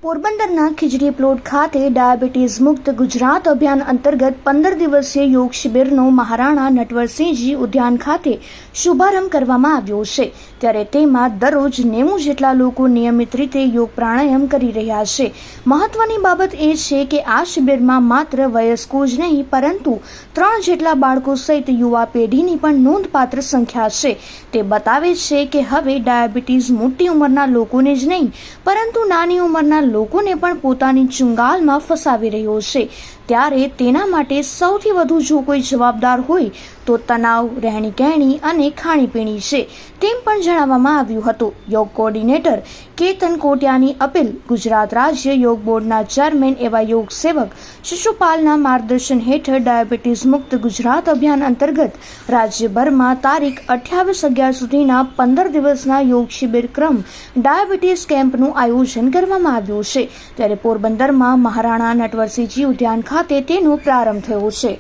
પોરબંદરના ખીજડી પ્લોટ ખાતે ડાયાબિટીસ મુક્ત ગુજરાત અભિયાન અંતર્ગત 15 દિવસીય યોગ શિબિરનો મહારાણા નટવરસિંહજી ઉદ્યાન ખાતે શુભારંભ કરવામાં આવ્યો છે। ત્યારે તેમાં દરરોજ 90 જેટલા લોકો નિયમિત રીતે યોગ પ્રાણાયામ કરી રહ્યા છે। મહત્વની બાબત એ છે કે આ શિબિરમાં માત્ર વયસ્કો જ નહીં પરંતુ 3 જેટલા બાળકો સહિત યુવા પેઢીની પણ નોંધપાત્ર સંખ્યા છે। તે બતાવે છે કે હવે ડાયાબિટીસ મોટી ઉંમરના લોકોને જ નહીં પરંતુ નાની ઉંમરના લોકોને પણ પોતાની ચુંગાલમાં ફસાવી રહ્યો છે। ત્યારે તેના માટે સૌથી વધુ જો કોઈ જવાબદાર હોય તો તણાવ, રહેણીકહેણી અને ખાણીપીણી છે તેમ પણ જણાવવામાં આવ્યું હતું। યોગ કોર્ડિનેટર કેતન કોટિયાની અપીલ, ગુજરાત રાજ્ય યોગ બોર્ડના ચેરમેન એવા યોગ સેવક શિશુપાલના માર્ગદર્શન હેઠળ ડાયાબિટીસ મુક્ત ગુજરાત અભિયાન અંતર્ગત રાજ્યભરમાં તારીખ 28-11 સુધીના 15 દિવસના યોગ શિબિર ક્રમ ડાયાબિટીસ કેમ્પનું આયોજન કરવામાં આવ્યું છે। ત્યારે પોરબંદરમાં મહારાણા નટવરસિંહજી ઉદ્યાન ખાતે તેનો પ્રારંભ થયો છે।